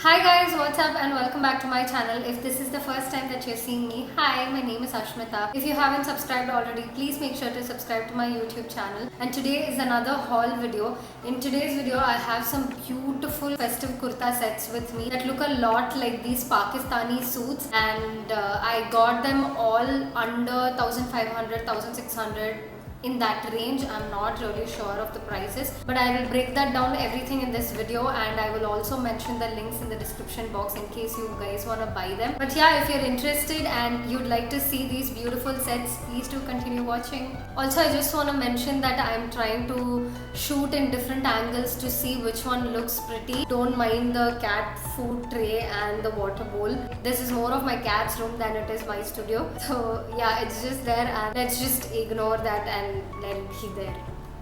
Hi guys, what's up and welcome back to my channel. If this is the first time that you're seeing me, hi, my name is Ashmita. If you haven't subscribed already, please make sure to subscribe to my YouTube channel. And today is another haul video. In today's video, I have some beautiful festive kurta sets with me that look a lot like these Pakistani suits, and I got them all under 1500, 1600 in that range. I'm not really sure of the prices, but I will break that down everything in this video, and I will also mention the links in the description box in case you guys want to buy them. But yeah, if you're interested and you'd like to see these beautiful sets, please do continue watching. Also, I just want to mention that I'm trying to shoot in different angles to see which one looks pretty. Don't mind the cat food tray and the water bowl. This is more of my cat's room than it is my studio. So yeah, it's just there, and let's just ignore that and let it be there.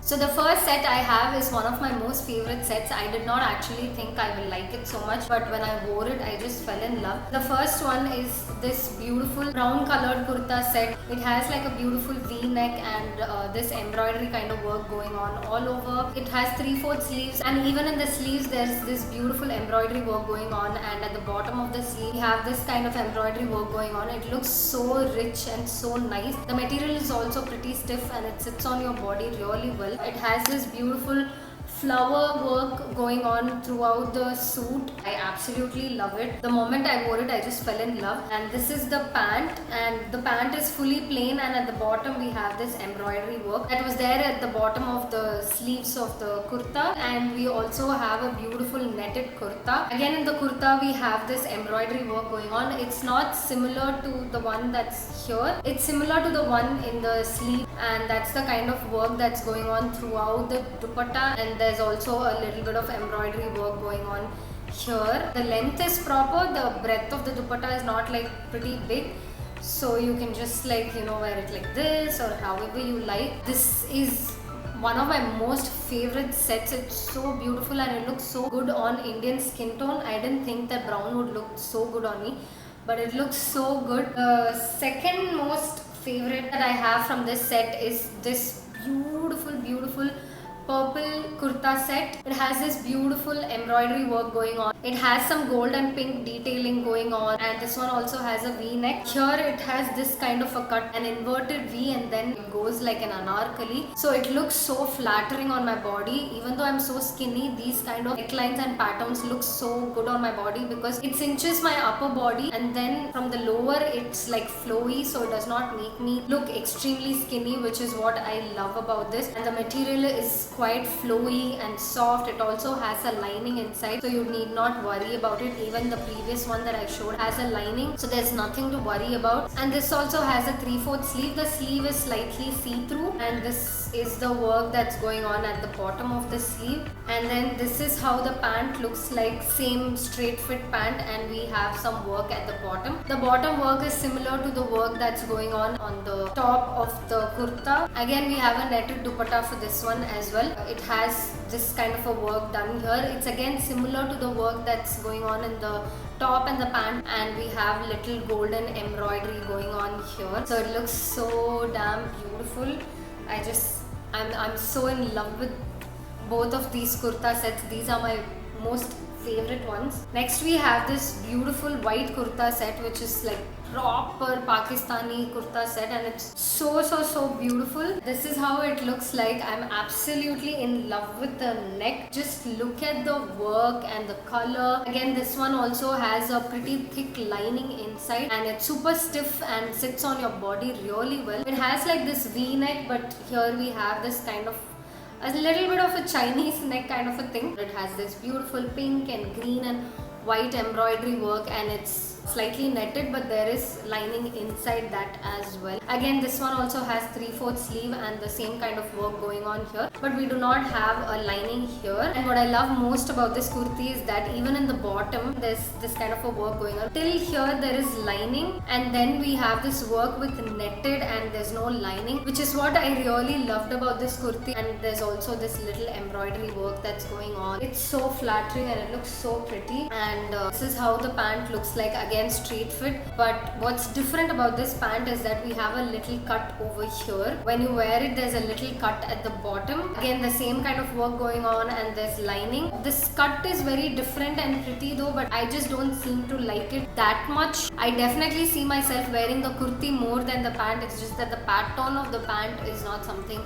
So the first set I have is one of my most favorite sets. I did not actually think I will like it so much, but when I wore it, I just fell in love. The first one is this beautiful brown colored kurta set. It has like a beautiful V-neck and this embroidery kind of work going on all over. It has 3/4 sleeves, and even in the sleeves there's this beautiful embroidery work going on, and at the bottom of the sleeve we have this kind of embroidery work going on. It looks so rich and so nice. The material is also pretty stiff and it sits on your body really well. It has this beautiful flower work going on throughout the suit. I absolutely love it. The moment I wore it, I just fell in love. And this is the pant, and the pant is fully plain, and at the bottom we have this embroidery work that was there at the bottom of the sleeves of the kurta. And we also have a beautiful netted kurta. Again, in the kurta we have this embroidery work going on. It's not similar to the one that's here. It's similar to the one in the sleeve, and that's the kind of work that's going on throughout the dupatta. And there's also a little bit of embroidery work going on here. The length is proper. The breadth of the dupatta is not like pretty big, so you can just like wear it like this or however you like. This is one of my most favorite sets. It's so beautiful and it looks so good on Indian skin tone. I didn't think that brown would look so good on me, but it looks so good. The second most favorite that I have from this set is this beautiful purple kurta set. It has this beautiful embroidery work going on. It has some gold and pink detailing going on, and this one also has a V-neck. Here it has this kind of a cut, an inverted V, and then it goes like an anarkali. So it looks so flattering on my body. Even though I'm so skinny, these kind of necklines and patterns look so good on my body because it cinches my upper body, and then from the lower it's like flowy, so it does not make me look extremely skinny, which is what I love about this. And the material is quite flowy and soft. It also has a lining inside, so you need not worry about it. Even the previous one that I showed has a lining, so there's nothing to worry about. And this also has a 3/4 sleeve. The sleeve is slightly see-through, and this is the work that's going on at the bottom of the sleeve. And then this is how the pant looks like. Same straight fit pant, and we have some work at the bottom. The bottom work is similar to the work that's going on the top of the kurta. Again, we have a netted dupatta for this one as well. It has this kind of a work done here. It's again similar to the work that's going on in the top and the pant, and we have little golden embroidery going on here. So it looks so damn beautiful. I'm so in love with both of these kurta sets. These are my most favorite ones. Next we have this beautiful white kurta set, which is like proper Pakistani kurta set, and it's so beautiful. This is how it looks like. I'm absolutely in love with the neck. Just look at the work and the color. Again, this one also has a pretty thick lining inside, and it's super stiff and sits on your body really well. It has like this V-neck, but here we have this kind of a little bit of a Chinese neck kind of a thing. It has this beautiful pink and green and white embroidery work, and it's slightly netted, but there is lining inside that as well. Again, this one also has 3/4 sleeve and the same kind of work going on here, but we do not have a lining here. And what I love most about this kurti is that even in the bottom there's this kind of a work going on. Till here there is lining, and then we have this work with netted and there's no lining, which is what I really loved about this kurti. And there's also this little embroidery work that's going on. It's so flattering and it looks so pretty. And this is how the pant looks like. again straight fit, but what's different about this pant is that we have a little cut over here. When you wear it, there's a little cut at the bottom. Again, the same kind of work going on, and there's lining. This cut is very different and pretty though, but I just don't seem to like it that much. I definitely see myself wearing the kurti more than the pant. It's just that the pattern of the pant is not something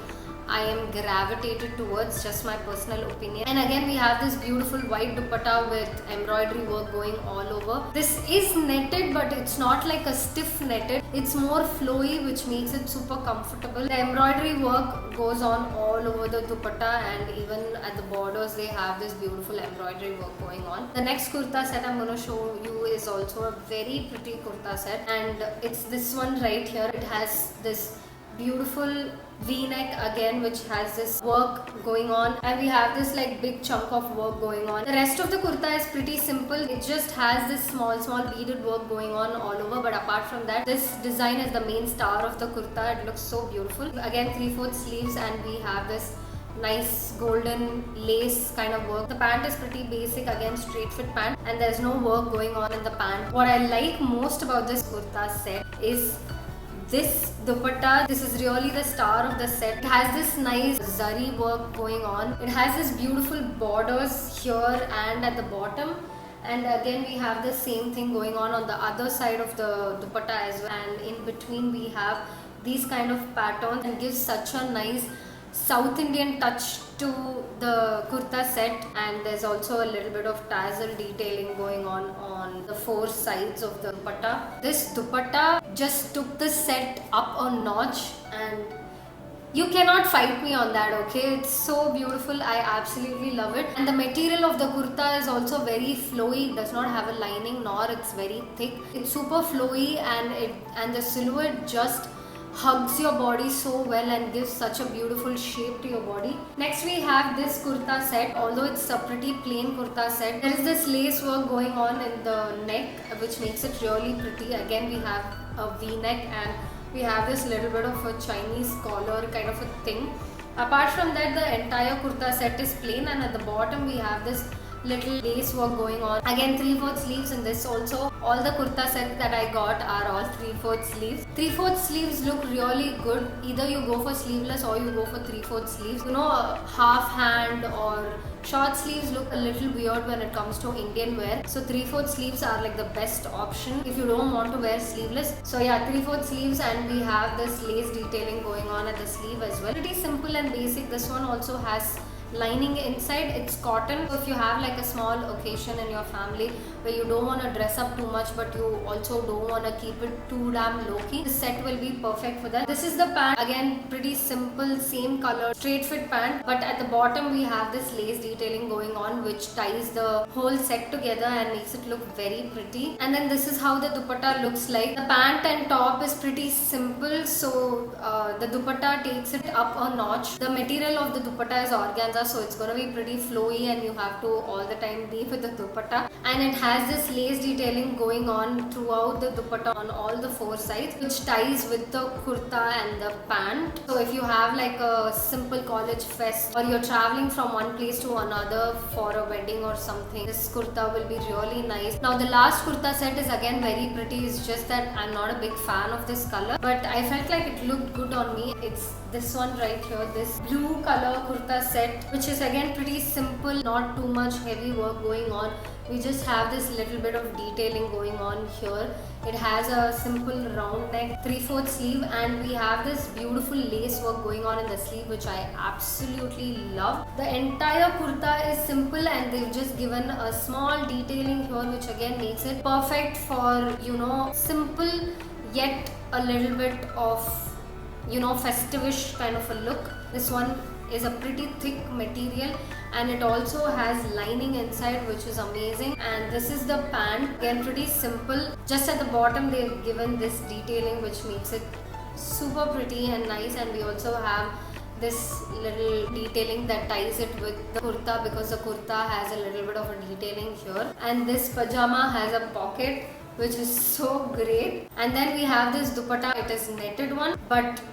I am gravitated towards, just my personal opinion. And again, we have this beautiful white dupatta with embroidery work going all over. This is netted, but it's not like a stiff netted. It's more flowy, which makes it super comfortable. The embroidery work goes on all over the dupatta, and even at the borders they have this beautiful embroidery work going on. The next kurta set I'm going to show you is also a very pretty kurta set, and it's this one right here. It has this beautiful v-neck again, which has this work going on, and we have this like big chunk of work going on. The rest of the kurta is pretty simple. It just has this small beaded work going on all over, but apart from that, this design is the main star of the kurta. It looks so beautiful. Again, 3/4 sleeves, and we have this nice golden lace kind of work. The pant is pretty basic, again straight fit pant, and there's no work going on in the pant. What I like most about this kurta set is this dupatta. This is really the star of the set. It has this nice zari work going on. It has this beautiful borders here and at the bottom, and again we have the same thing going on the other side of the dupatta as well, and in between we have these kind of patterns, and gives such a nice South Indian touch to the kurta set. And there's also a little bit of tassel detailing going on the four sides of the dupatta. This dupatta just took the set up a notch, and you cannot fight me on that, okay? It's so beautiful. I absolutely love it. And the material of the kurta is also very flowy. It does not have a lining, nor it's very thick. It's super flowy, and the silhouette just hugs your body so well and gives such a beautiful shape to your body. Next we have this kurta set. Although it's a pretty plain kurta set, there is this lace work going on in the neck, which makes it really pretty. Again, we have a v-neck, and we have this little bit of a Chinese collar kind of a thing. Apart from that, the entire kurta set is plain, and at the bottom we have this little lace work going on. Again, 3/4 sleeves in this also. All the kurta sets that I got are all 3/4 sleeves. 3/4 sleeves look really good. Either you go for sleeveless or you go for 3/4 sleeves. You know, half hand or short sleeves look a little weird when it comes to Indian wear. So 3/4 sleeves are like the best option if you don't want to wear sleeveless. So yeah, 3/4 sleeves, and we have this lace detailing going on at the sleeve as well. Pretty simple and basic. This one also has lining inside. It's cotton. So if you have like a small occasion in your family where you don't want to dress up too much, but you also don't want to keep it too damn low-key, this set will be perfect for that. This is the pant. Again, pretty simple, same color, straight fit pant, but at the bottom we have this lace detailing going on, which ties the whole set together and makes it look very pretty. And then this is how the dupatta looks like. The pant and top is pretty simple, so the dupatta takes it up a notch. The material of the dupatta is organza, so it's gonna be pretty flowy, and you have to all the time be with the dupatta. And it has this lace detailing going on throughout the dupatta on all the four sides, which ties with the kurta and the pant. So if you have like a simple college fest, or you're traveling from one place to another for a wedding or something, this kurta will be really nice. Now the last kurta set is again very pretty. It's just that I'm not a big fan of this color, but I felt like it looked good on me. It's this one right here, this blue color kurta set, which is again pretty simple, not too much heavy work going on. We just have this little bit of detailing going on here. It has a simple round neck, 3/4 sleeve, and we have this beautiful lace work going on in the sleeve, which I absolutely love. The entire kurta is simple, and they've just given a small detailing here, which again makes it perfect for, you know, simple yet a little bit of, you know, festivish kind of a look. This one is a pretty thick material, and it also has lining inside, which is amazing. And this is the pant. Again, pretty simple. Just at the bottom they've given this detailing, which makes it super pretty and nice. And we also have this little detailing that ties it with the kurta, because the kurta has a little bit of a detailing here. And this pajama has a pocket, which is so great. And then we have this dupatta. It is netted one, but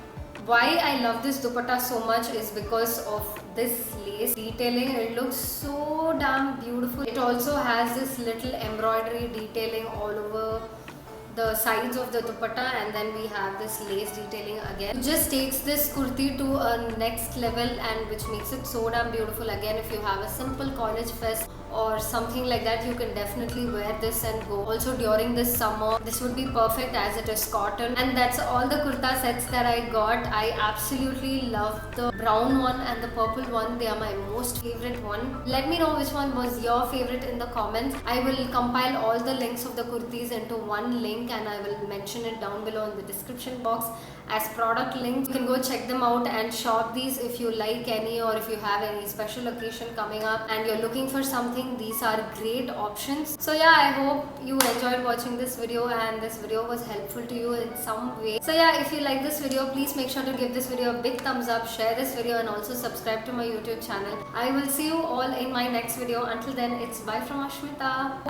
why I love this dupatta so much is because of this lace detailing. It looks so damn beautiful. It also has this little embroidery detailing all over the sides of the dupatta, and then we have this lace detailing again. It just takes this kurti to a next level, and which makes it so damn beautiful. Again, if you have a simple college fest or something like that, you can definitely wear this and go. Also during this summer, this would be perfect as it is cotton. And that's all the kurta sets that I got. I absolutely love the brown one and the purple one. They are my most favorite one. Let me know which one was your favorite in the comments. I will compile all the links of the kurtis into one link, and I will mention it down below in the description box as product links. You can go check them out and shop these if you like any, or if you have any special occasion coming up and you're looking for something. These are great options. So yeah, I hope you enjoyed watching this video and this video was helpful to you in some way. So yeah, if you like this video, please make sure to give this video a big thumbs up, share this video, and also subscribe to my YouTube channel. I will see you all in my next video. Until then, it's bye from Ashmita.